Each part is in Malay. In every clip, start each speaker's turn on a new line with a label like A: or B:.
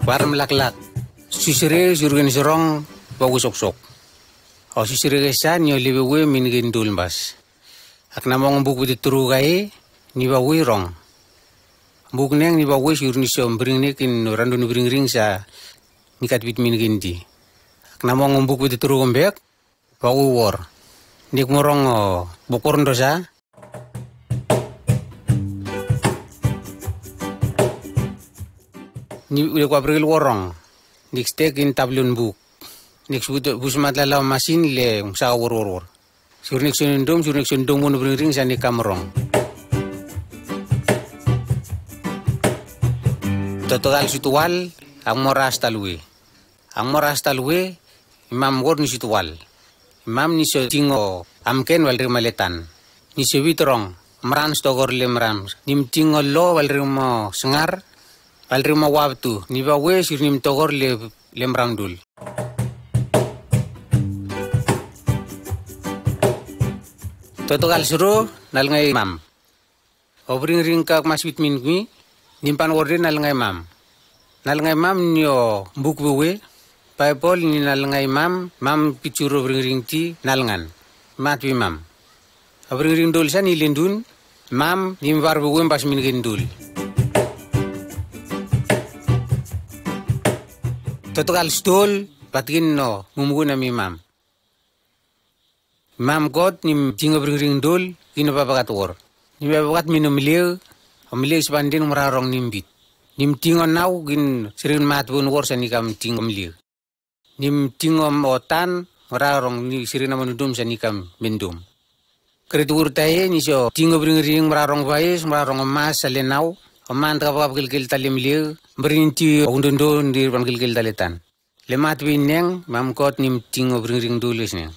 A: Warm lak-lak. Sisire surgen serong bagus sok-sok. O sisire kesa nyo liwewe minigin dulmbas. Ak namang buk biti turu kai ni bawi rong. Buk neng ni bawi surni som bring kin randun bring ring sa nikat bit minigin di. Ak namang buk biti turu kombek bawi war. Nik morong bukor ndosa. Ni udah kwa pergi warong. Nik stekin tablon buk. Nik busmat lalaw masin le sa war. Surnik sundum mun bring sa ni kamrong. Total situal ang moras talwe. Ang moras talwe imam gor ni situal. Imam ni so tingo amken wal maletan. Ni so witrong meran stogor le meram. Nim tingo lo wal rimo sengar wal rimo wabtu. Ni bawe sur nim togor le meram dul. Total suruh nal ngai imam. Obring ring kak maswit min gui nimpan worde nal ngai imam. Nal ngai imam nyo buk bewe. Paipol ni nal ngai imam, mam picuro obring ring ti nal ngan. Mat imam. Obring ring dul sa ni lindun, mam nimbar bewe pas min gendul. Total stol patkin no mumugun am imam. Mam God nim tingo bring dul kino babagat war. Nim babagat minum liu, amliu sepandin merarong nimbit. Nim tingo nau gin sering mat bun war sanikam tingo liu. Nim tingo otan merarong ni sering namanudum sanikam mendum. Kretur taye ni so tingo bring merarong vais merarong emas salenau. Oman kapap gil talim liu berinti undundun di pan gil taletan. Lemat bineng mam God nim tingo bring dulis neng.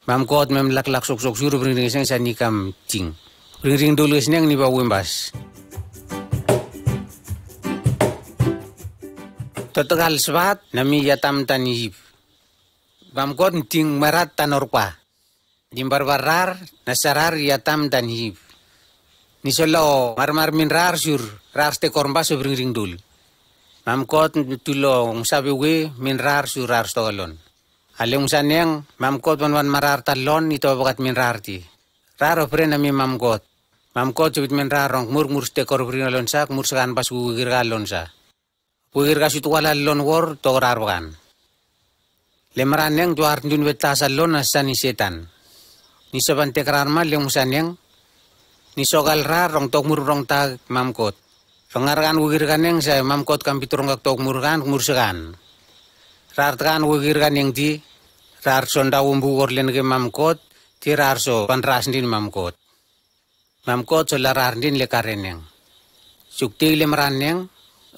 A: Mam kot mem lak sok suruh bring seng sa nikam ting. Bring dulu seneng ni bawa embas. Total sebat nami yatam tanihib. Mam kot ting marat tanorpa. Dimbar barar nasarar yatam tanihib. Ni solo mar min rar sur rar ste kormbas bring dul. Mam kot tulong sabi we min rar sur rar stolon. Alung saneng mam kot wan marar talon ito bagat min rarti. Raro pre nami mam kot. Mam kot subit min rarong mur ste kor bring alon sak mur sekan pas gugir galon sa. Gugir kasut wala lon wor to rarwan. Lemraneng tuar dun wetas alon asa ni setan. Ni sabante krarma leung saneng ni sogal rarong tok mur rong tag mam kot. Pengargan gugir kaneng sa mam kot kam piturong tok murgan mur sekan. Rar tekan wugir kan yang di rar sonda umbu orlen ke mamkot ti rar so panras din mamkot so larar din le kareneng sukti le meraneng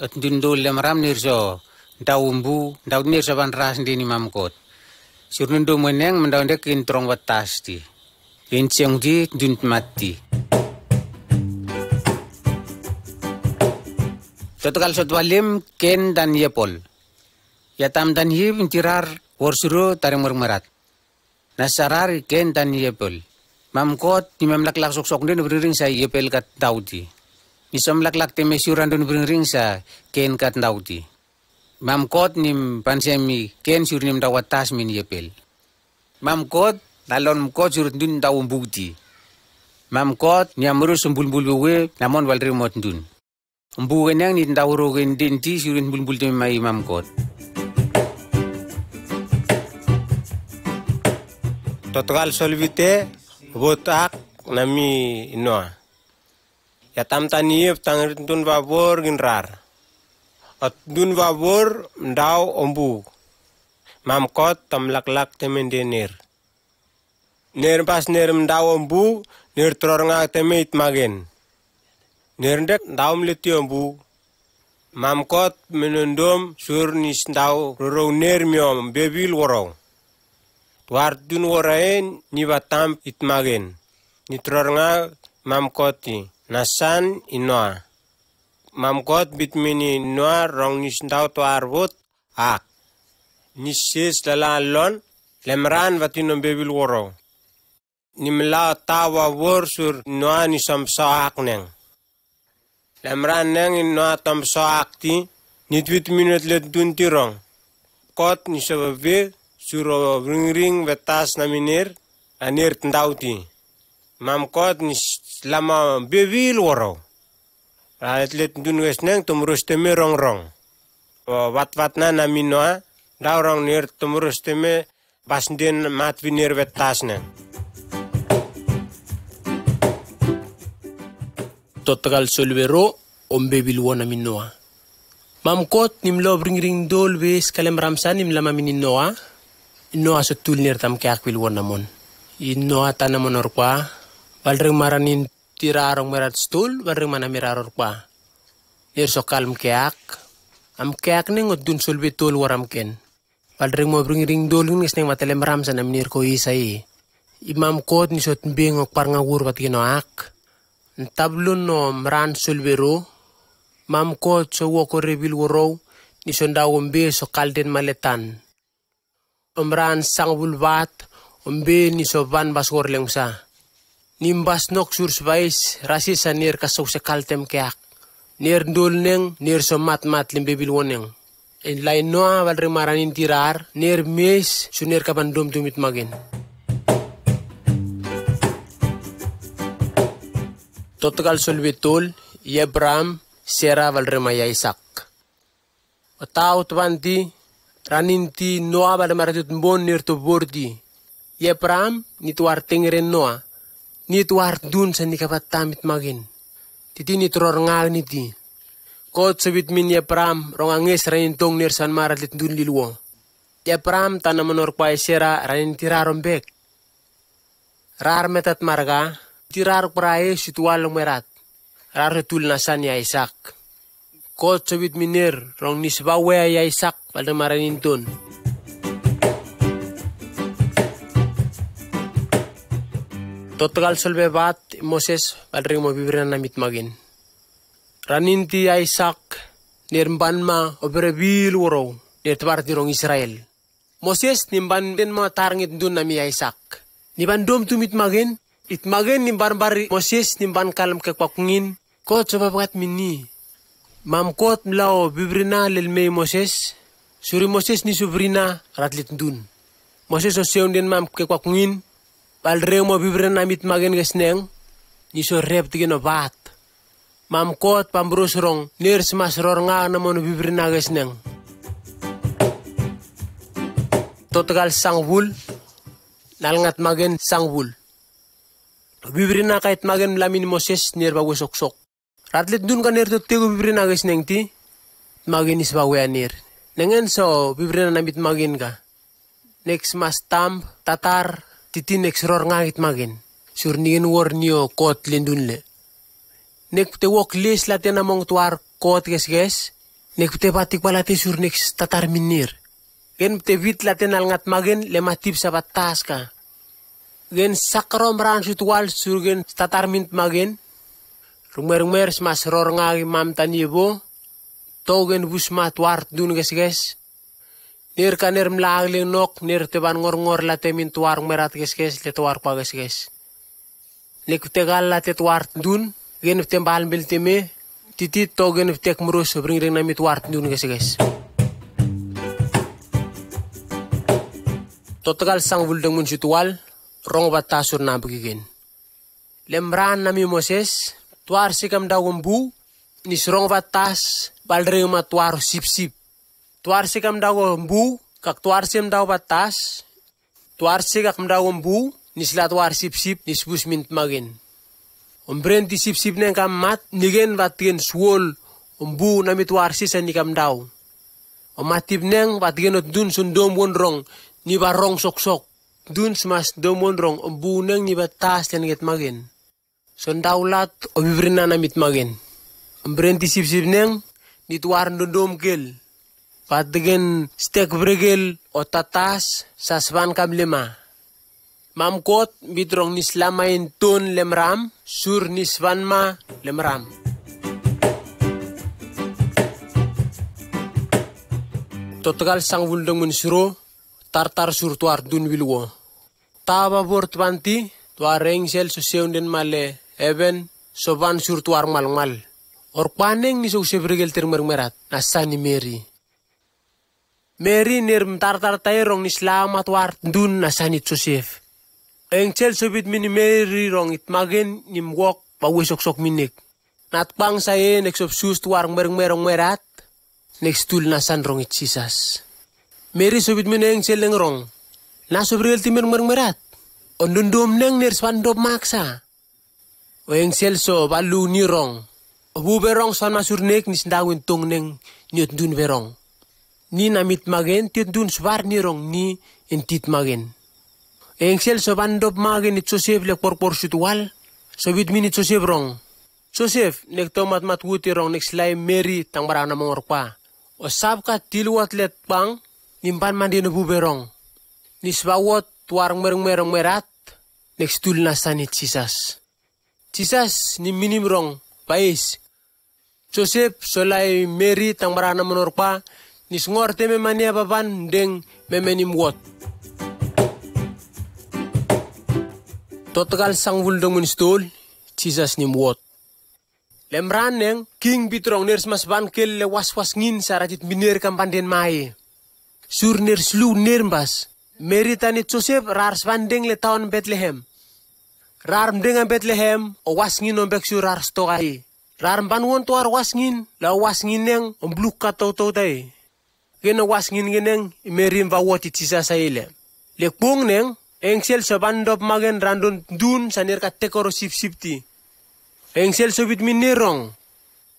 A: at dundul le meram nirso da umbu da nirso panras din mamkot surnundu meneng mendaunde kintrong watas di kinceng di dunt mati total sotwalim ken dan yepol. Yatam dan hib tirar warsuro taring mermerat. Nasarar ken dan yepel. Mamkot ni memlak sok den bering sa yepel kat daudi. Ni somlak temesuran don bering sa ken kat daudi. Mamkot ni pansemi ken surnim dawatas min yepel. Mamkot dalon mkot sur dun dawum bukti. Mamkot ni amru sumbul we namon wal remote dun. Mbugen yang ni dawro gen dinti surin bulbul te mai mamkot. Total solvite botak nami inoa. Yatam taniyep tangritun babor ginrar. At dun babor ndaw ombu. Mamkot tamlaklak temendenir. Ner pas ner ndaw ombu ner trornga temeit magen. Ner ndek ndaw mleti ombu. Mamkot menundom sur nis ndaw roro ner miom bebil worong. Tuar dun woraen ni batam itmagen. Ni trornga mamkoti. Nasan inoa. Mamkot bitmini inoa rong nisndau tuar bot ak. Nisis dalalon lemran vatinom bebil woro. Nimla tawa wor sur inoa nisam soak neng. Lemran neng inoa tam soak ti
B: Nitwit minute let dun tirong. Kot ni sababe suro ring vetas naminir anir tendauti. Mam kot ni lama bevil waro. Let dun neng tumurus teme rong. Wat na naminoa daurong nir tumurus teme basden mat vinir vetas neng.
C: Total solvero ombebil wona minnoa. Mam kot nim lo ring dol wes kalem ramsan nim lama minnoa. Innoa sotul nir tam ke akwil wona mon. Innoa tana monor kwa. Balreng maranin tirarong merat stul balreng mana miraror kwa. Nir so kalm keak. Am keak neng dun solve tol waram ken. Balreng mo ring dol nges neng matelem ramsan am nir ko isai. Imam kot ni sot bengok par ngawur pat ginoak. Tablon no mran solvero, mam ko so woko rebil woro, ni sonda ombe so kalden maletan. Omran sang bulvat, ombe ni so van baswor lengsa. Nimbas nok sur svais, rasisa nir kasok se kaltem keak. Nir ndol neng, nir so mat limbebil woneng. En lain noa valre maranin tirar, nir mes, su nir kabandom tumit magen. Total solvetol, Yebram, Sera valremaya Isaac. Otau twanti, raninti Noa valmaratut bon nir to bordi. Yebram, nituar tengeren Noa, nituar dun sa nikapat tamit magin. Titi nitror nga niti. Kot sabit min Yebram, ronganges ranintong nir san maratit dun lilwo. Yebram tanamanor kwa Sera ranintirarombek. Rar metat marga, tirar prae situal merat. Rar tul nasan ya Isaac. Kot sabit minir rong nisbawe ya Isaac pada maranintun. Total solvebat Moses balring mo bibran namit magin. Raninti ya Isaac nirban ma obrebil woro nirtwar tirong Israel. Moses nimban den ma tarngit dun nami ya Isaac. Niban dom tumit magin. Itmagen ni barbari Moses ni ban kalam kekwakungin kot sa babat minni. Mam kot mlao bibrina lelme Moses. Suri Moses ni subrina ratlit dun. Moses o seon din mam kekwakungin. Balre mo bibrina mitmagen gesneng. Ni so rep tigin o bat. Mam kot pambrus rong nir smas ror nga namon bibrina gesneng. Total sangwul. Nalngat magen sangwul. Bibrina kahit magen lamin Moses nir bago sok-sok. Ratlit dun ka nir tutego bibrina guys neng ti. Magen is bago nir. Nengen so bibrina namit magen ka. Next mas tam, tatar, titi next ror ngagit magen. Sur ningin war niyo kot lindun le. Nek te wok lis latin among tuar kot ges. Nek te batik palati sur next tatar minir. Gen te vit latin alngat magen lematip sa batas ka. Gen sakro maran situal surgen tatar mint magen. Rumer smas ror ngagi mam tanibo. Togen busma tuart dun ges. Nir kaner mlaag nok nir teban ngor late min tuar merat ges le tuar pa ges. Nek tegal late tuart dun gen tembal bil teme titi togen tek murus bring nami tuart dun ges. Total sang buldeng mun situal. Rong batasur na begigin. Lemran nami Moses, tuar sikam daw umbu, nisrong batas, balre ma tuar sip. Tuar sikam daw umbu, kak tuar sim daw batas, tuar sikam daw umbu, nisla tuar sip, nisbus mint magin. Umbrenti sip neng kam mat, nigen batgen swol, umbu nami tuar sisa nikam daw. Omatib neng batgen ot dun sundom wonrong, ni barong sok. Dun smas domon rong ombunang ni batas yan get magin. Sondaulat o bibrina na mit magin. Ombrenti sip neng nituar dom gel. Pategen stek bregel o tatas sasvan kam lima. Mamkot bitrong nislamain ton lemram sur nisvan ma lemram. Total sang wuldong munsuro. Tartar sur tuar dun wilwo. Taba bor twanti, tuar rengsel so seunden male even, so van sur tuar mal. Orpaneng ni Joseph regel termermerat nasani Mary. Mary nirm tartar tayrong ni selamat war dun nasani Joseph. Engcel sobit mini Mary rong itmagen nim wok pawisok sok minik. Natpang saya nek sob sus tuar merong merat nek stul nasan rong it Jesus. Mary sobit mini engcel neng rong. Nasob regel timer merat. Ondundum neng nir swandop maksa. O engcel so balu ni rong. Obu berong swan masur nek ni sendawin tung neng nyut dun berong. Ni namit magen tiut dun swar ni rong ni entit magen. Engsel sobandop magen it Joseph lek porpor sutual. Sobit minit Joseph rong. Joseph nek tomat mat wuti rong nek slay Mary tang barana mongorpa. O sabka tiluat let bang nimpan mandi no buberong. Nisbawot tuarang merong merat nek stul nasani Jesus. Jesus ni minim rong pais. Joseph solay Mary tang barana mongorpa nisngor teme mania baban deng memenim wot. Total sang wuldong stul Jesus ni wot. Lemran neng king bitrong ners mas bankel le was ngin saratit minir kampanden mai. Sur ner slu nermbas. Mary tani Joseph rar svandeng le taon Bethlehem. Rar mdengan Bethlehem o wasngin ombek sur rar stokai. Rar mbanwon tuar wasngin la wasngin neng ombluk katau tai. Gena wasngin geneng Mary mvawoti Jesus saile. Le pung neng engsel sobandop magen randon dun sanir katekoro sip-sipti. Engsel sobit minirong.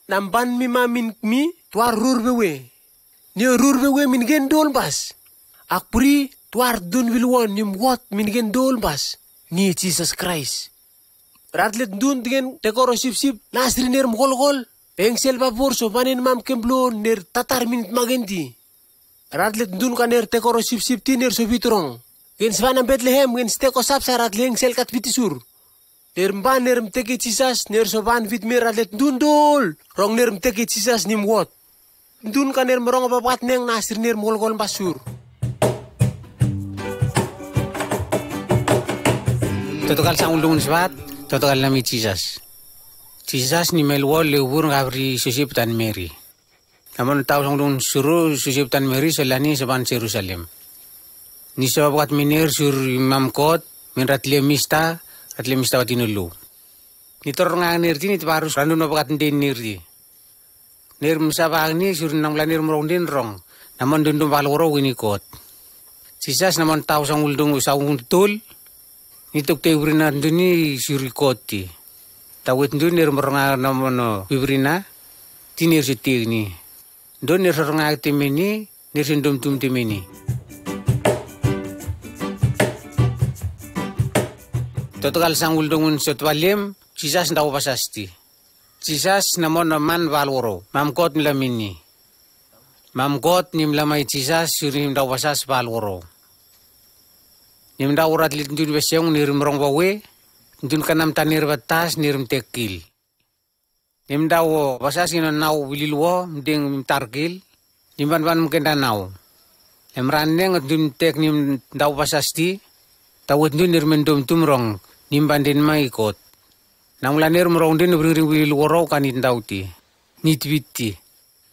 C: Nampan mi mamin mi tuar rurbewe. Ni rurbewe min gendol bas. Akpuri tuar dun wilwon nim wot min gendol bas. Ni Jesus Christ. Ratlet dun dengan tekoro sip-sip nasri nir mgol-gol. Engsel babor sobanin mam kemblo nir tatar minit magenti. Ratlet dun kan nir tekoro sip-sip ti nir sobitrong. Gen svana Bethlehem gen steko sapsarat leng sel kat vitisur. Nermban nerm teki Jesus ner soban vit miralet dundul. Rong nerm teki Jesus nim wot. Dun kan ner merong babat neng nasir ner molgol basur.
A: Total sang ulung sebat, total nami Jesus. Jesus ni melwol leubur ngabri Joseph dan Mary. Namun tahu sang ulung suruh Joseph dan Mary selani seban Jerusalem. Ni sababat minir sur Imam Kot minrat lemista watinulu. Ni torong nganir ni parus randun bakat ndenir di. Nir musabang ni sur nang lanir merong din rong. Namun dundum baloro ini Kot. Sisas namun tahu sang uldung saung tul. Ni tuk te ubrina duni sur Koti. Tawit dun nir merong namun ubrina tinir suti ni. Don nir sorong timini nir sendum tum timini. Total sang uldungun sotwalem, Jesus ndaw pasasti. Jesus namon naman valworo, mamkot milamini. Mamkot nimlamay Jesus surim ndaw pasas valworo. Nim ndaw urat litundun besyong nirim rongwawe, tundun kanam tanir batas nirim tekil. Nim ndaw pasas inon naw wililwo, mding tarkil, nimban mkenda naw. Emraneng dun tek nim ndaw pasasti, tawit dun nirmendum tumrong, nimban din maikot. Nang lanir merong din bring wil woro kanit dauti. Nitwiti.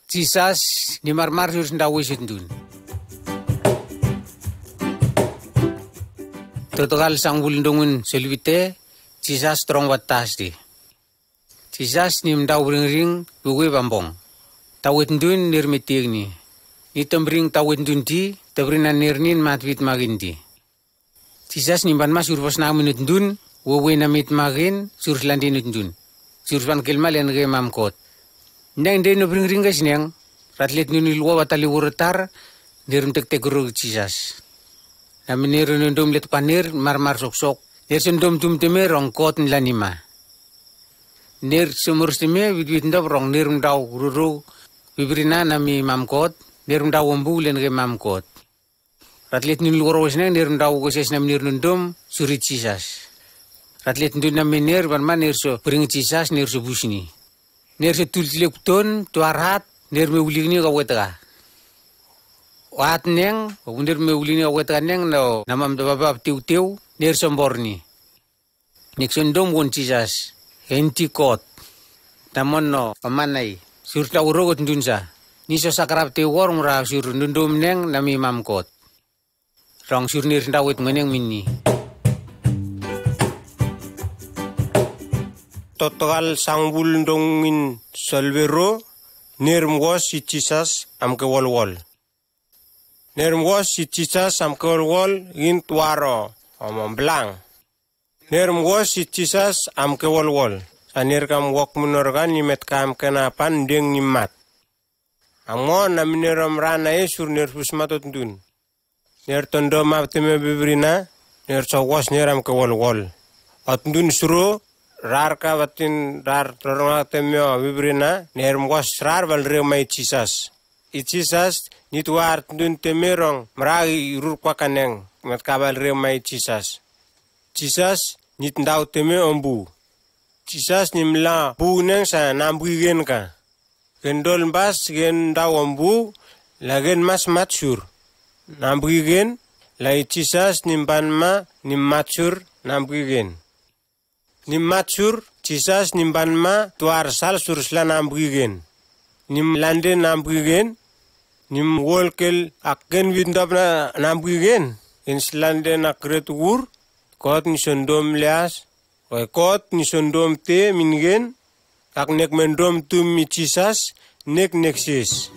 A: Jesus ni marmar sur ndawi sindun. Total sang bulundungun selwite Jesus strong watas di. Jesus nim daw ring buwe bambong. Tawit dun nirmitig ni. Nitembring tawit dun di tabrinan nirnin matwit magindi. Jesus nimban mas surpas na minut dun, wawe na mit magin, surslandi nut dun. Surspan kilmal yan kay mamkot. Nang din no bring guys niyang, ratlit nunilwa watali wurutar, nirum tek-tek Jesus. Namin nirunundum let panir, marmar sok-sok. Nirsundum tumtume rongkot nila nima. Nir sumur stime, wit ndap rong nirum daw ruru, bibrina nami mamkot, nirum daw wambulen kay mamkot. Ratlit nil waros nang nirum daw goses nam nirundum suri Jesus. Ratlit ndun nam nir banman nirso bring Jesus nirso busni. Nirso tultilekton tuarat nir meuligni kawetga. Wat neng nir meuligni kawetga neng no namam babab tiu nirso borni. Niksundum won Jesus. Enti kot. Tamon no pamanay. Surta urogot dunsa. Niso sakrap te worong ra sur nundum neng nami mamkot. Rong sur nir dawit ngeneng mini.
B: Total sangbul dongin solvero nermgos itisas amke wol. Nermgos itisas amke wol gin tuaro omong blang. Nermgos itisas amke wol. Anir kam wok menorgan nimet kam kenapan deng nimat. Amon namineram rana sur nerfus matot dun. Ner tondo mapteme bibrina ner sawos neram ke wol. Atndun suro rar ka batin rar torong temyo bibrina ner mgos rar bal remai cisas. Icisas nitwar dun temerong mragi rur kwa kaneng met kabal remai cisas. Cisas nitndau teme ombu. Cisas nimla bu neng sa nambuigen ka. Gendol mbas gen daw ombu lagen mas matsur. Nambuigen lai cisas nimban ma nim matsur nambuigen. Nim matsur cisas nimban ma tuar sal sursla nambuigen. Nim lande nambuigen nim wolkel akken windap na nambuigen. Inslande nakret ur kot ni sondom lias. Kot ni sondom te mingen kak nek mendom tum mi cisas nek neksis.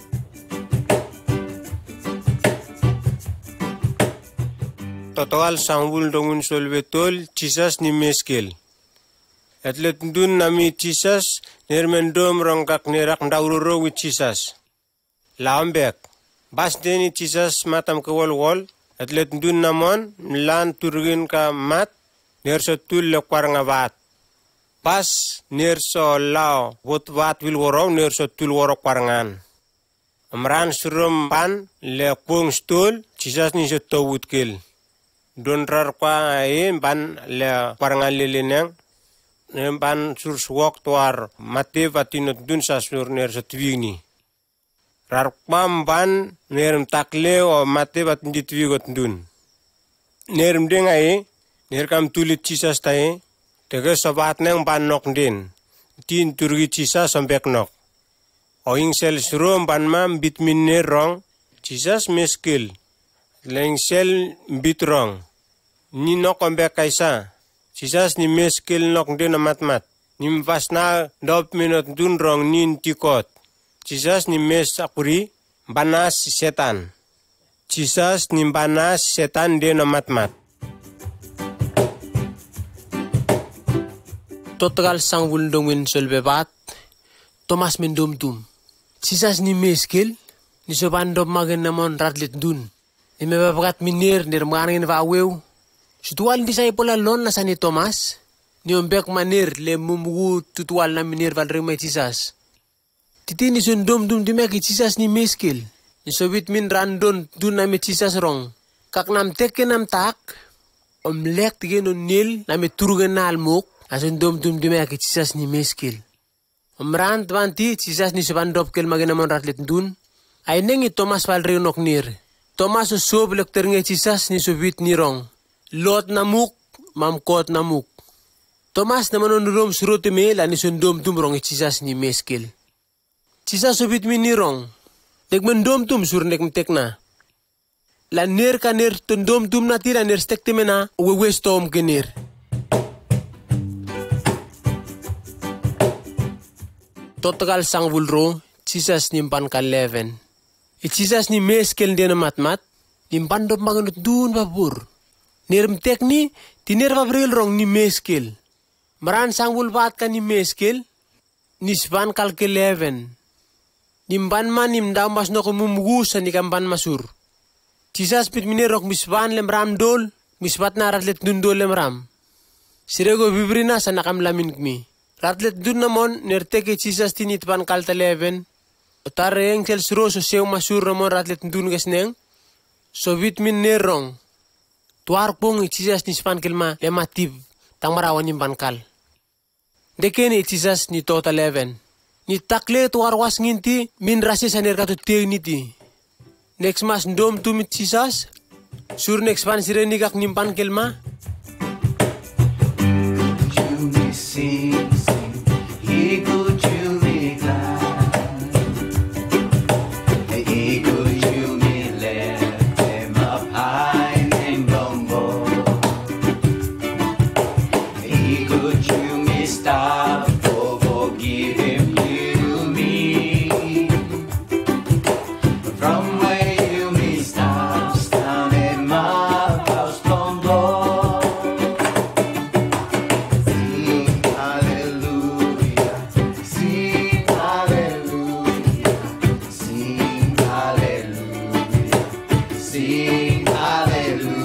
B: Total sangbul dongun solvetol cisas ni meskel. Atlet dun nami cisas nermendom rongkak nerak ndaururo wi cisas. Lambek. Bas deni cisas matam ke wol. Atlet dun namon lan turgin ka mat nerso tul lekwar ngabat. Pas nerso lao bot wat wil woro nerso tul woro kwarngan. Amran surum pan le pung stul cisas ni se tawut kel. Don rar kwa ban le kwarngan leleneng. Ban sur swok tuar mate vatinot dun sasur nerso twini. Rar kwam ban nerem takle o mate vatin ditwigot dun. Nerem dengai nerkam tulit cisas tae. Tege sobat neng ban nok din. Tin turgi cisas sambek nok. Oing sel surum ban mam bit minne rong. Cisas meskil. Leng sel bit rong. Ni nok ombek kaisa. Cisas ni meskil nok din amat-mat. Nim vasna 2 minut dun rong nin tikot. Cisas ni mes apuri banas setan. Cisas ni banas setan din amat-mat.
C: Total sangbul dongin solbebat Thomas mendom-tum. Cisas ni meskel ni sobandom magen namon ratlet dun. Ni mebabagat minir nirmangin vawew. Sutual di say pola lon na sa ni Thomas. Ni ombek manir le mumugu tutual na minir valremay cisas. Titi ni sundom-tum dimeki cisas ni meskel. Ni sobit min randon dun na mi cisas rong. Kak nam teke nam tak. Omlek tigen on nil na mi turugan na almuk. Asun dom-tum dimeki cisas ni meskel. Omran twanti cisas ni sobandop kel magenamon ratlet dun. Ay nengi Thomas valreu nok nir. Thomas usob lekter nge cisas ni sobit ni rong. Lot namuk, mamkot namuk. Thomas naman onurom surote me la ni sundom tum rong cisas ni meskel. Cisas sobit mi ni rong. Nek mendom tum sur nek mtek na. La ner ka ner tundom tum na tira ner stek temena uwewes tom ke ner. Total sangbul ro, cisas nimpan ka 11. Cisas ni meskel dia na matmat, nimpan dop maganut dun babur. Nirm tekni, tinir babril rong ni meskel. Maran sangbul bat ka ni meskel, nispan kal ke 11. Nimpan man nimdaw mas no kumumugusan ni kampan masur. Cisas pit minirok mispan lemram dol, mispat na ratlet dun dol lemram. Sirego bibrina sa nakamlamin kmi. Ratlet dun namon, nirteke cisas tinitpan kalta 11. Otareng sel suro so sew masur namon ratlet dun gasneng. So vitamin nerong. Tuar pong cisas nispan kelma lematib. Tang marawan nimpan kal. Dekeni cisas ni total 11. Ni takle tuar was nginti min rasi sanir katut tiyo niti. Next mas ndom tumit cisas. Sur next pan sirenikak nimpan kelma.
D: Sing, sing, he go to would you me stop for forgiving you me? From where you me stop, down in my house from door. Sing hallelujah, sing hallelujah, sing hallelujah, sing hallelujah.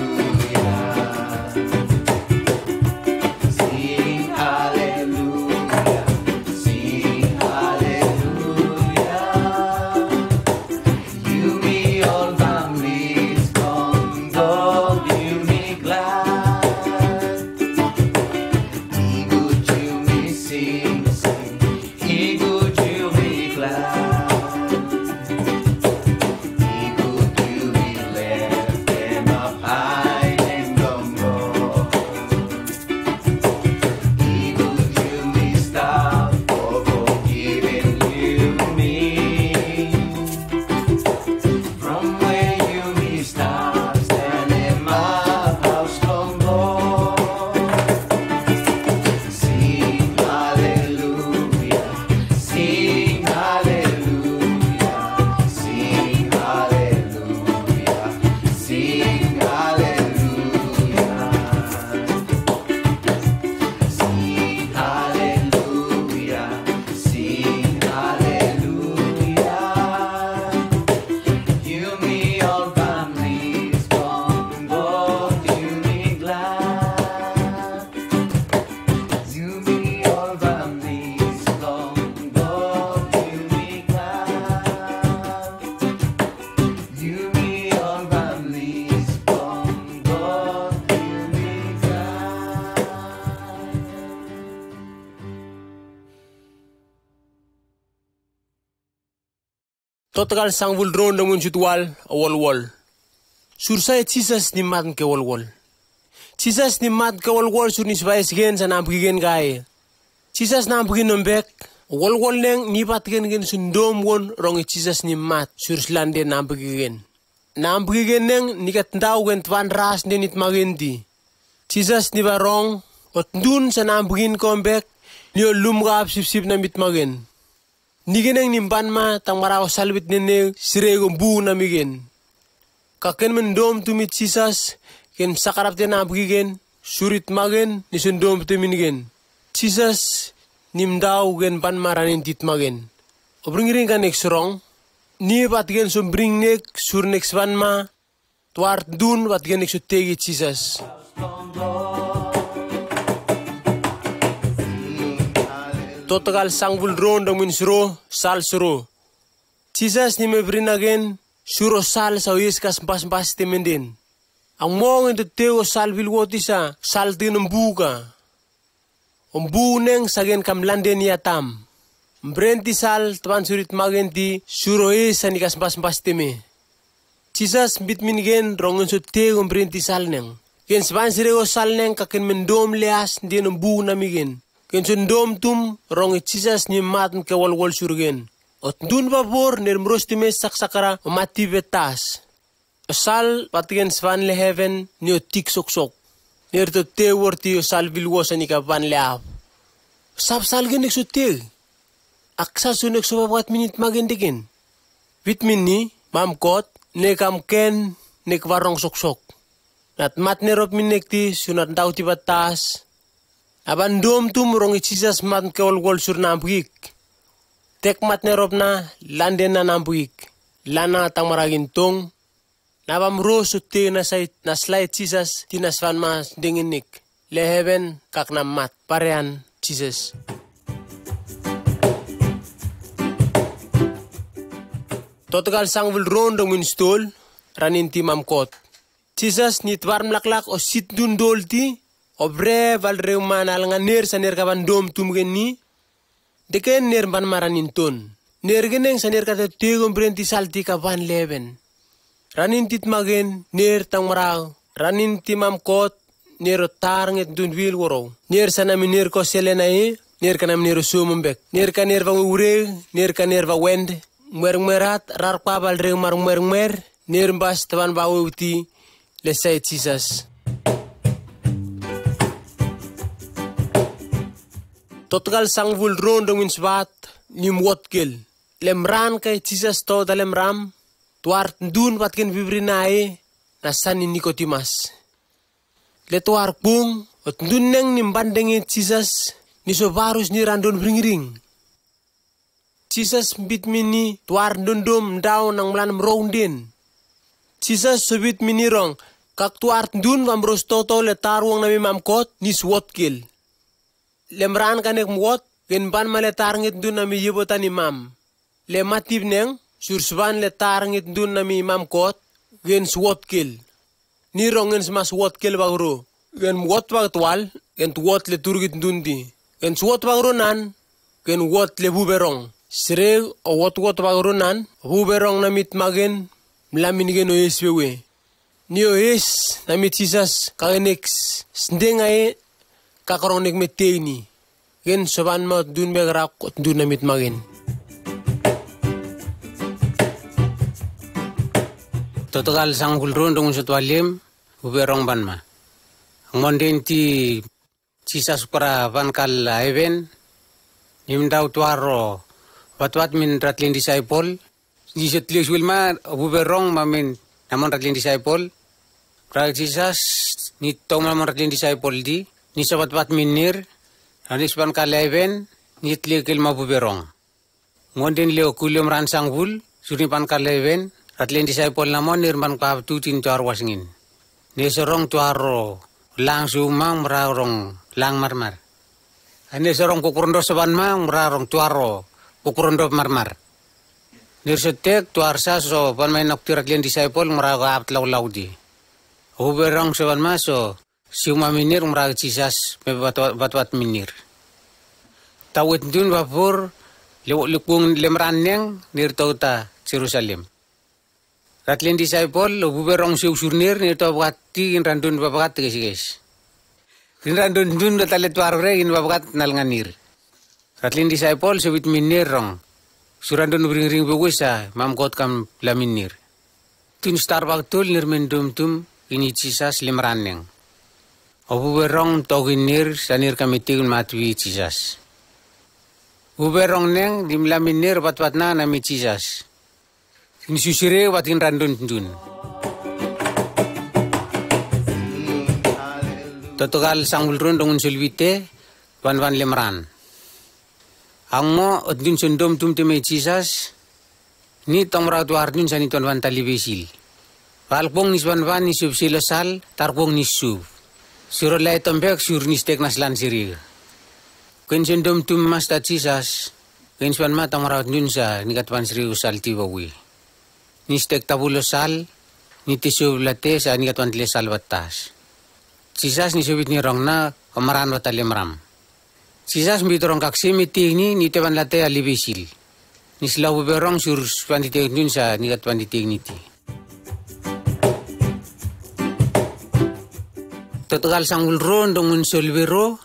C: Total sangvul drone dengan situal wall. Sursai Jesus ni mat ke wall. Jesus ni mat ke wall sur ni sebaik gen sana begin kai. Jesus na begin nombek wall neng ni pat gen sundom won rong Jesus ni mat sur slande na begin. Na begin neng ni kat ndau gen twan ras ni nit magenti. Jesus ni barong ot dun sana begin comeback ni lum gap sip na mit magen. Nigeneng nimban ma tang maraw salwit nene sirego bu na migen. Kaken mendom tumit Jesus ken sakarap te na bugigen surit magen ni sundom teminigen. Jesus nimdaw gen pan maranin tit magen. Obringiring kan ekstrong ni patgen sombring nek sur next ban ma twart dun patgen ek sutegi Jesus. Total sangvul drone dong min suro sal suro. Jesus ni me brin again suro sal sa yes kas pas temenden. Ang mong ito teo sal vilwotisa sal tin umbuka. Umbu neng sagen kam lande ni atam. Mbrenti sal tuan surit magenti suro yes ani kas pas teme. Jesus bit min gen rongen su teo mbrenti sal neng. Ken sban sirego sal neng kaken mendom leas din umbu namigen. Ken sundom tum rong Jesus ni mat ke wal surgen. Ot dun babor ner mrostime saksakara mati betas. Sal patgen svan le heaven ni otik sok. Ner to te worti sal vilwos ani ka van le ap. Sab sal gen ek sutil. Aksa sunek so 4 minit magendigen. Vitamin ni mam kot ne kam ken nek warong sok. Nat mat nerop minekti sunat daw ti batas. Aban dom tum rong Jesus mat ke wal sur nampik. Tek mat nerop na landen na nampik. Lana tang maragin tong. Nabam ro sutte na slide Jesus tinasvan mas denginik. Le heaven kak na mat parean Jesus. Total sangvul ron dong min stol ranin ti mamkot. Jesus nit warm laklak o sit dun dolti. Obre val reuman alangan ner saner kaban dom tumgen ni. Deken ner ban maranin ton. Ner geneng saner kata tegom berenti salti kaban leven. Ranin tit magen ner tang marau. Ranin timam kot ner tarnget dun wil woro. Ner sana ner ko selenai. Ner kanam ner sumumbek. Ner kan ner va ure. Ner kan ner va wend. Merat rar pabal reumar mer. Ner mbas taban bawuti lesai Jesus. Total sangvul ron dongin sbat nim wotkel. Lemran kay Jesus to dalem ram. Tuar dun patkin vibrinae nasan ni Nikotimas. Letuar pung ot dun neng nim bandengin Jesus ni sobarus ni randon ring-ring. Jesus bit mini tuar dundum daw nang mlan mroundin. Jesus subit mini rong kak tuar dun vambros toto letarwang nami mamkot ni swotkel. Lemran kanek muot gen ban maletar ngit dun nami yebotan imam. Le matib neng sursban letar ngit dun nami imam kot gen swotkel. Ni rongen sma swotkel bagro. Gen muot bagtwal gen tuot le turgit dundi. Gen swot bagro nan gen wot le buberong. Sreg o wot bagro nan buberong namit magen mlamin gen oes wewe. Ni oes namit Jesus kagenex sndengae kakronik meteni. Gen soban mo dun begrak at dun namit magen.
A: Total sanggul ron dong sutwalim buberong ban ma. Ngonden ti Jesus para ban kal even nimdaw tuaro watwat min ratlin disciple Jesus lius wilma buberong mamin namon ratlin disciple pra Jesus ni tong namon ratlin disciple di ni sabatwat minir anis ban kal even ni tlikil mabuberong ngonden leo kulium ran sanggul suri ban kal even ratlin disciple namon nirman ka tutin tuar wasingin ni sorong tuaro lang sumang merarong lang marmar. Ani sorong kukurondo saban mang merarong tuaro kukurondo marmar. Nirsetek tuarsa so pan main noktirak lian disciple meraga apt lau di. Huberong saban ma so siuma minir meraga Jesus batwat minir. Tawit dun vapur lukung lemran neng nir tauta Jerusalem. Ratlin disciple buberong siu surnir ni to bakati in randun babakat guys. In randun dun datalet warre in babakat nalnganir. Ratlin disciple sebit minir rong. Surandun ring bewesa mamkot kam laminir. Tun star baktul nir mendum tum ini Jesus limraneng. Buberong toginir sanir kamitigul matwi Jesus. Buberong neng dimlaminir batwatna nami Jesus. Ini susire watin randun dun. Total sanggul ron dongun sulwite wan lemran. Angmo odun sundom tum teme Jesus ni tong ratu ardun sani ton wan talibesil. Palpong niswan wan ni sub silosal tarpong ni sub. Suro lai tombek sur nistek naslan siri. Ken sundom tum mas ta Jesus. Ken swan ma tong ratu dun sa ni katwan siri usal tibawi. Ni stek tabulosal, ni tisu late sa ni katwan tilesal batas. Jesus ni subit ni rong na kamaran watalimram. Jesus bitorong kaksi miti ni tewan late alibisil. Ni silau berong sur swantitek dun sa ni katwan titek niti. Total sanggul ron dongun solbero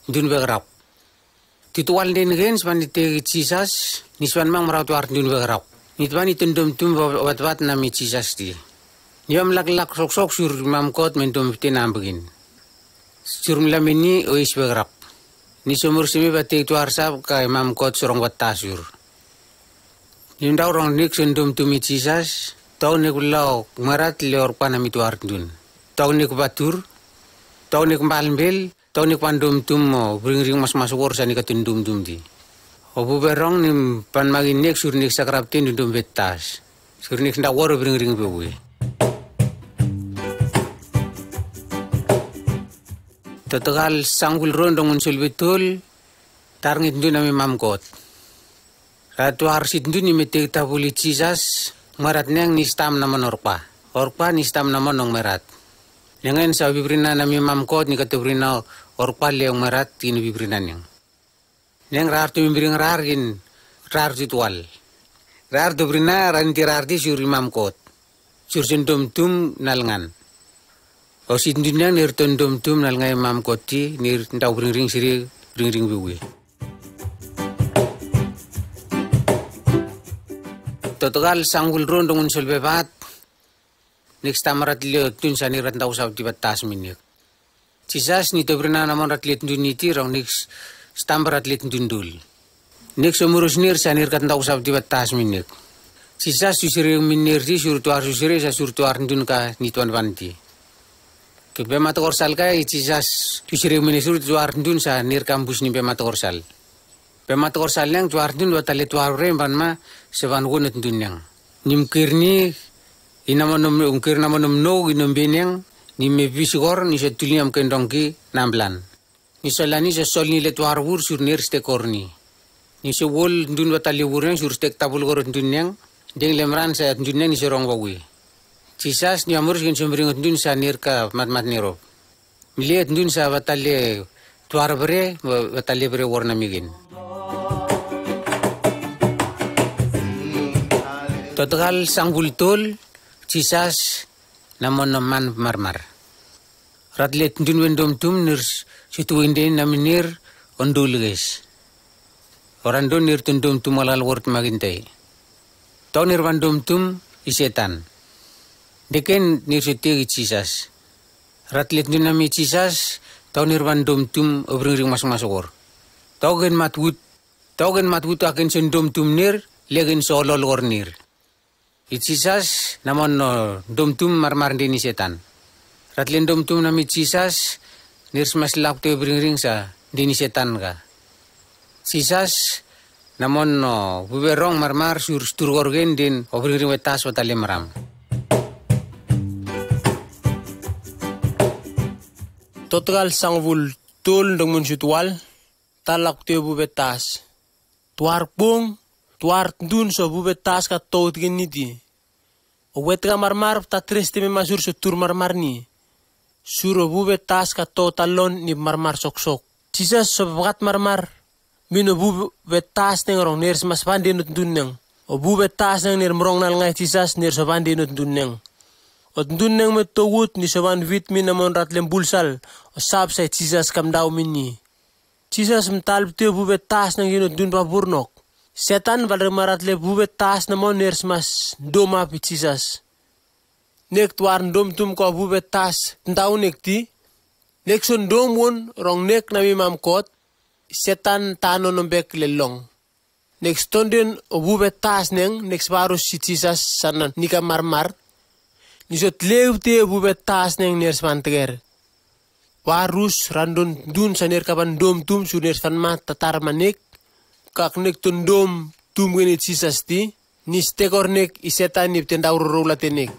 A: dun begrap. Titual den gen swantitek Jesus ni swan mang meratuar dun begrap. Nitwan itundum tum wat nami Jesus di. Niam lak sok sur mamkot mentum tinambegin. Sur melamini ois begrap. Ni sumur simi batik tu arsap kai mamkot surong wat tasur. Nimdaw rong nik sundum tumi Jesus. Tau nik ulau marat leor panami tu ardun. Tau nik batur. Tau nik malmbel. Tau nik pandum tum mo. Bring mas wor sa ni katundum tum di. Obu berong ni pan maginek surnik sakraptin dundum betas. Surnik ndak woro ring bewe. Total sanggul ron dongun sul betul tarngit dun nami mamkot. Ratu harsit dun ni metek tabuli Jesus marat neng ni stam naman orpa. Orpa ni stam naman nong merat. Nengen sa bibrina nami mamkot ni katubrina orpa leong merat ini bibrina neng. Neng rar tu mimbring rar gin rar ritual. Rar tu brina ranti rar di sur imam kot. Sur sendom tum nalngan. O sit dunia nir tendom tum nalngan imam koti nir ndau bring siri bring bewe. Total sanggul ron dongun solbebat. Next time rat leo tun sa nirat ndau sa di batas minik. Jesus ni to brina namon rat liet duniti rong next stambarat lit dundul. Nek somurus nir sanir kat tau sab di batas minik. Sisa susire minir di surtuar susire sa surtuar dun ka ni tuan wanti. Ke bemata korsal ka sisas susire minir surtuar dun sa nir kampus ni bemata korsal. Bemata korsal yang tuar dun watale tuar remban ma seban gunut dun yang. Nimkirni inamonom ungkir namonom no inom benyang ni mebisigor ni setuliam kendongki namblan. Ni solani se sol ni letuar wur sur nir stekorni. Ni se wol dun watale wureng sur stek tabul gorot dun yang deng lemran sa dun yang ni serong wawi. Sisas ni amur gen sombringot dun sa nir ka mat niro. Miliet dun sa watale tuar bre watale bre warna migin. Total sang bultol sisas namon naman marmar. Ratlet dun wendom tum nirs situ wende naminir ondul guys. Orang don nir tundum tum alal word magintai. Tau nir wandom tum isetan. Deken nir situ sisas. Ratlet dun nami sisas tau nir wandom tum obring masuk-masuk. Tau gen matwut akan sendom tum nir legen solol or nir. Itsisas namon domtum marmar dini setan. Ratlen domtum nami itsisas nirs maslak te bring sa dini setan ka. Sisas namon buberong marmar sur sturgorgen din obring wetas watale maram.
C: Total sangvul tol dong munsitual talak te bubetas. Tuar pung tuar dun so bubetas ka tot geniti. Owet ka marmar ta triste me masur so tur marmar ni. Suro bubetas ka to talon ni marmar sok-sok. Sisa so bakat marmar mino bubetas neng rong ners mas pande nut dunneng. O bubetas neng nir mrong nal ngai sisas nir so pande nut dunneng. O dunneng me towut ni so ban vit min namon ratlem bulsal o sab sa sisas kam daw minni. Sisas mtal te bubetas neng ginut dun pa burnok. Setan valre maratle bubetas namon ners mas doma pitsisas. Nek tuar dom tum ko bubetas ndau nek ti. Nek son dom won rong nek nami mamkot. Setan tano nombek lelong. Nek stonden o bubetas neng nek sparus sitsisas sanan nika marmar. Nisot lew te bubetas neng ners manteger. Warus randon dun saner kapan dom tum su ners fan mat tatar manik. Kak nek tundom tum genit sisas ti, nis tekor nek isetan nip tendaur rola tenek.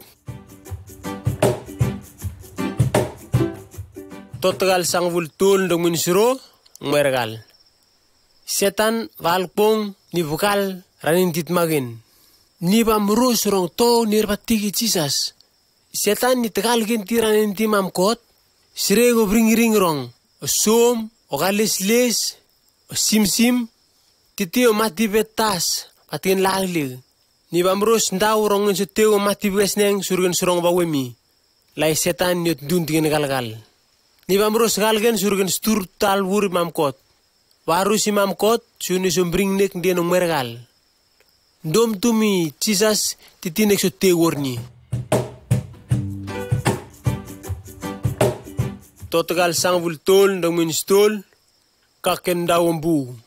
C: Total sangvul tol dong munisro, mergal. Setan valpong ni vokal ranin titmagen. Ni bamrus rong to nirpatigi sisas. Setan ni tegal gen tiranin timam kot, sirego bring rong. O som, o les, o sim. Titio mati betas, patin laglig. Ni bamrus ndaw rongen suteo mati bes neng surgen surong bawemi. Lai setan nyot dun tingin galgal. Ni bamrus galgen surgen stur tal wuri mamkot. Waru si mamkot suni sumbring nek dia nong mergal. Dom tumi cisas titinek suteo warni. Total sangvul tol dong minstol kaken dawambu.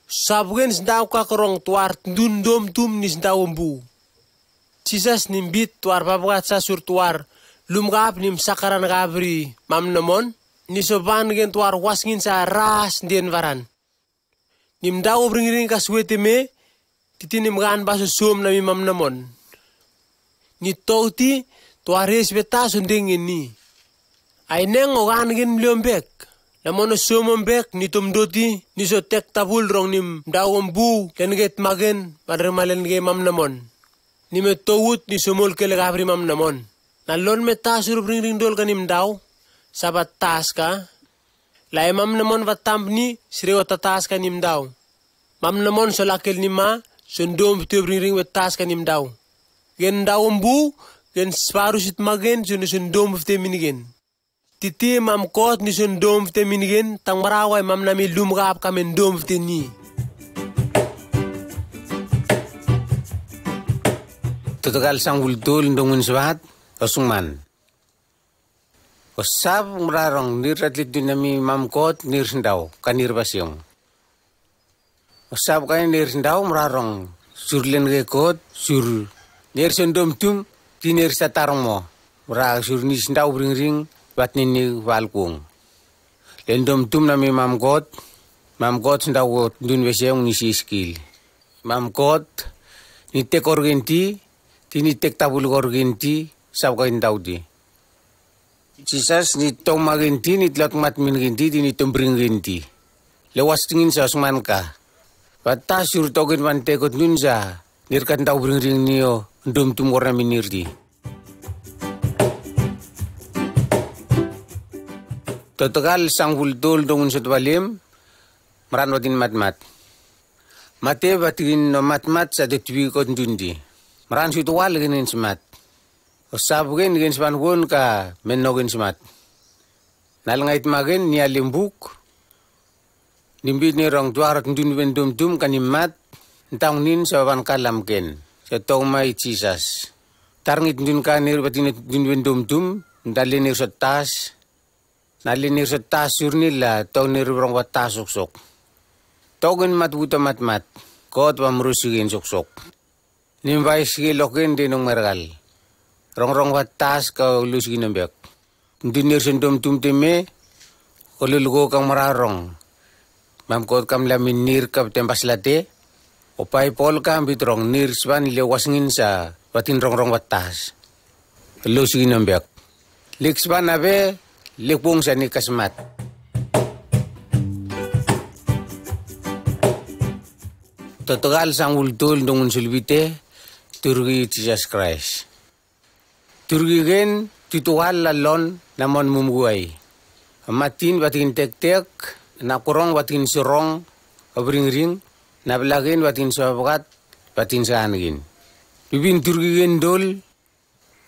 C: Sabgen sdaw ka korong tuar dun dom tum nis dawambu. Cisas nimbit tuar papagat sa sur tuar lumgap nim sakaran gabri mamnamon nisoban gen tuar wasngin sa ras dien varan. Nim daw bringring ka swete me titinim gan baso som nami mamnamon. Ni touti tuares betas undengin ni. Aineng ogan gen mliombek. Namono somombek ni tumdoti ni so tek tabul rong nim dawambu len get magen padre malen ge mamnamon. Ni me towut ni somol ke legabri mamnamon. Nalon me tasur bring dol kanim daw sabat tas ka. Lai mamnamon vatamni sreo tatas kanim daw. Mamnamon so lakel ni ma sondom te bring wetas kanim daw. Gen dawambu gen sparusit magen sondom te minigen. Titi mam kot ni sun dom te minigen tang marawai mam nami lumgap kamen dom te ni.
A: Total sang wultul ndongun swahat osungman. Osab mrarong nir atlet dunami mamkot nir sendau kanir basyong. Osab kain nir sendau mrarong surlen gekot sur nir sendom tum tinir satarong mo. Mra sur ni sendau ring bat nini walkung. Lendom tum nami mamkot sendau dun basyong ni skill. Mamkot ni tek orgenti tini tek tabul orgenti sab kain daudi. Jesus ni tong magenti ni tlot mat min genti ni tombring genti. Lewas tingin sa osman ka. Pata sur togen man tekot nunza. Nirkan tau bring ring niyo ndom tum warna minirdi. Total sang bultol dongun sotwalim maranwatin matmat. Mate batin no matmat sa detwi kot dundi. Maran sutwal ginin semat. Osab gen sepan gun ka menogin semat. Nalangait magen ni alimbuk. Nimbit ni rong duarat ndun bendum dum kanimat. Ntang nin saban kalam ken. Sa tong mai Jesus. Tarngit dun kanir batin dun bendum dum. Ndalinir sa tas. Nalinir sa tas surnila. Tong nir rong watas sok. Togen mat buta mat. Kot pamrusigin sok. Nimbay sige lokin dinong mergal. Rong watas ka ulus ginambek. Dinir sendom tumtime, ululugo kang mararong. Mamkot kam lamin nir kap tempas late, opay pol kam bitrong nir span lewasngin sa batin rong watas. Ulus ginambek. Lik span abe, likpong sa ni kasmat. Total sang ultul dungun sulbite, turgi Jesus Christ. Turgigen titual lalon namon mumuay. Matin batin tek-tek, nakurong batin surong, abring-ring, nablagin batin sabagat, batin saanagin. Bibin turgigen dol,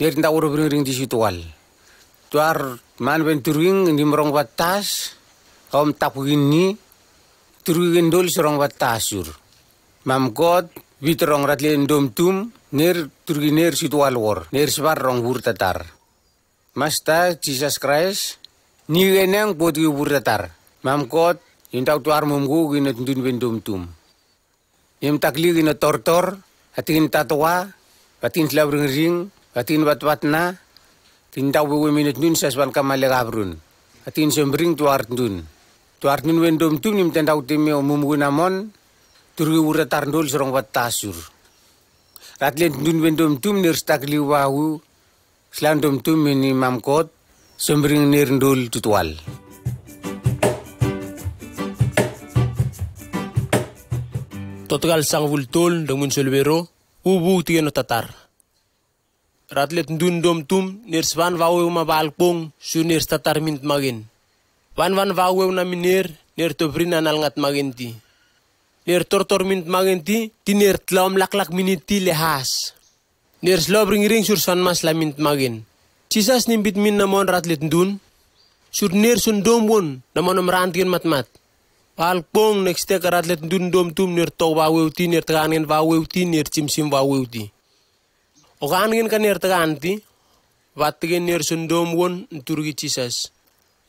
A: nir nda uro bring-ring di situal. Tuar man ben turging di merong batas, kaum tapugin ni, turgigen dol surong batasur. Mamkot, bitrong ratlin dom-tum, nir turginir situal war, nir sebar rong bur tatar. Masta Jesus Christ, ni genang poti bur tatar. Mamkot, intau tuar mumgu gina tundun bendom-tum. Im takli gina tortor, hatin tatwa, batin selabring ring, batin bat-batna, tintau bewe minut nun saswan kamale gabrun. Hatin sembring tuar tundun. Tuar tundun bendom-tum nim tendau teme mumgu namon, turgi bur tatar ndol serong batasur. Ratlen dun bendom tum nir stakli wahu, selandom tum ini mamkot, sembring nir ndul tutual.
C: Total sang vultol dengan solvero, ubu tiga tatar. Ratlet dun dom tum nir svan wawu mabalpong su nir tatar mint magin. Van wawu na minir nir tobrina nalngat magenti. Nir tortor mint magenti, tinir tlaom laklak miniti lehas. Nir slow ring sur san mas la mint magin. Jesus nimbit min namon ratlet dun, sur nir sun dombon namon merantin matmat. Palpong next ka ratlet dun dom tum nir to waweuti, nir teganin waweuti, nir cimsim waweuti. Okangen kan nir teganti, watgen nir sun dombon turgi Jesus.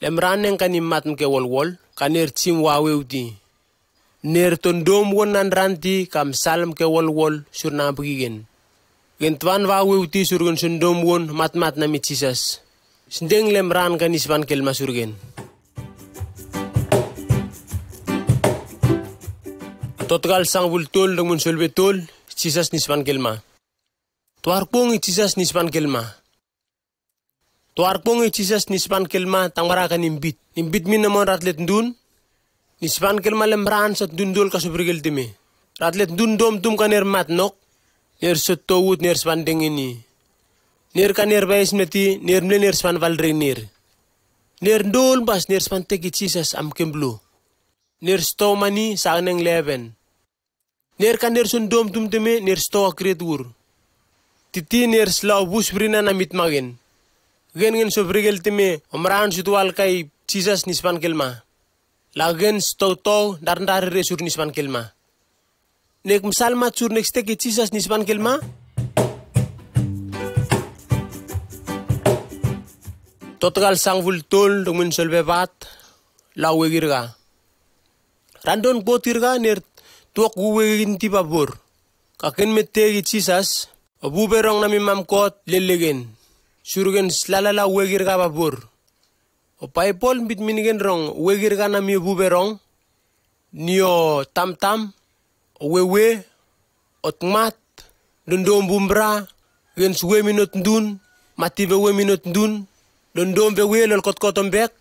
C: Lemraneng kan imat ke wol, kan nir cim waweuti. Ner tondom won nan ranti kam salam ke wol sur na begin. Gentwan waweuti surgun sundom won mat na mit Jesus. Sindeng lemran kan ispan kelma surgen. Total sang bultol dengan solbetol Jesus nispan kelma. Tuarpong Jesus nispan kelma. Tuarpong Jesus nispan kelma tang marakan imbit. Imbit min namon ratlet dun. Nispan kelma lemran sat dundol kasubrigel timi. Ratlet dundom tum kaner matnok. Ner sotowut ner spandeng ini. Ner kaner bayes meti ner ner span valre ner. Ner ndol bas ner span teki Jesus am kemblu. Ner stomani saneng leven. Ner kaner sundom tum timi ner sto akretur. Titi ner slaw bus brina na mitmagen. Gen sobrigel timi omran situal kay Jesus nispan kelma. Lagen stoto dar resur nispan kelma. Nek misalmat sur next teki Jesus nispan kelma. Total sang vultol dengan selbebat lawe girga. Randon potirga ner tuak guwe ginti pabor. Kaken metegi Jesus obuberong nami mamkot lelegen. Surugen slalala wegirga pabor. O paipol bit minigen rong wegirga nami obuberong. Nio tam-tam wewe otmat dondom bumbra gen suwe minut ndun mati we minut ndun dondom we lol kot-kotom bek.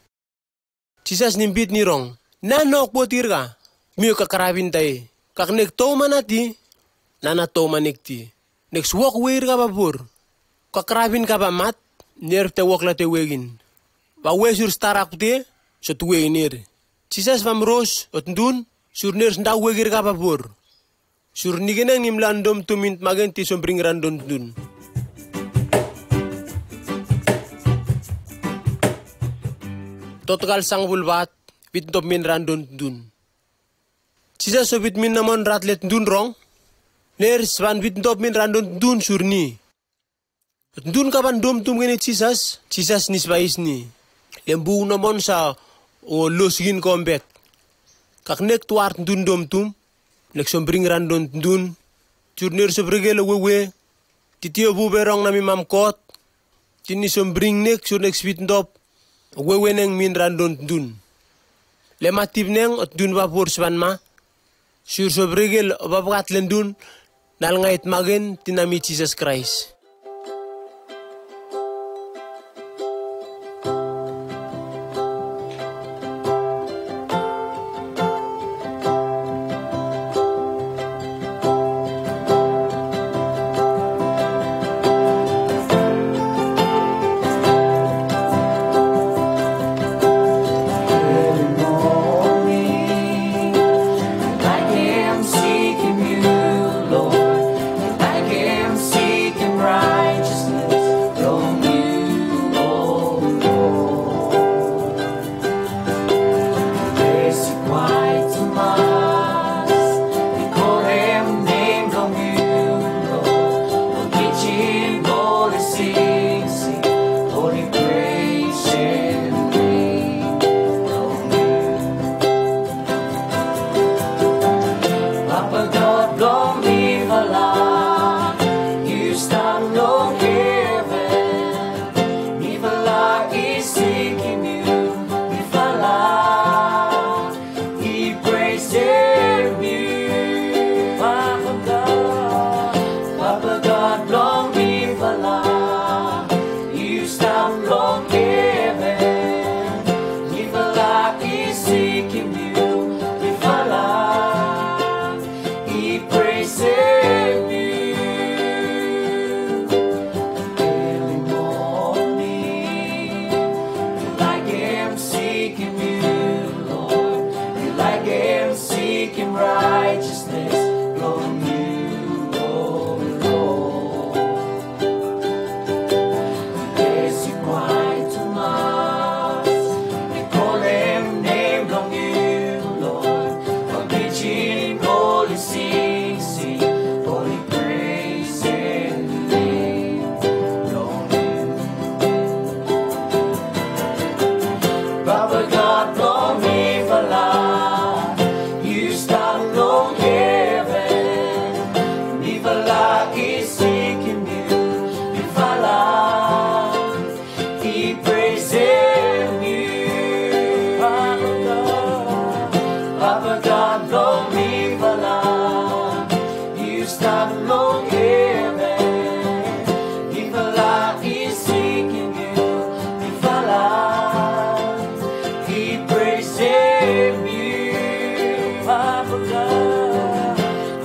C: Jesus nimbit ni rong. Nanok potirga. Mio kakarabin tay. Kak nek to manati. Nana to manikti. Nek suwak weir ka babur. Kakarabin ka ba mat. Ner te wak la te wegin. Ba we sur starak te. So tu we ner. Jesus vam ros ot ndun. Sur ner nda wegir ka babur. Sur nigenang nimlandom tumint magenti sombring randon ndun. Total sang bulbat. Bit top min randon ndun. Jesus so bit min namon ratlet ndun rong. Ner span bit top min randon ndun surni. Ndun kapan dom tum geni Jesus. Jesus nisbais ni. Lembu namon sa o losgin kombek. Kaknek tuart ndun dom tum. Nek sombring randon ndun. Jurner sobregel wewe. Titio buberong nami mamkot. Tini sombring nek sur nek spit top. Wewe neng min randon ndun. Lematib neng ot dun vapor span ma. Sur sobregel babakat lendun. Nal ngait magen tinami Jesus Christ.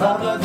D: Papa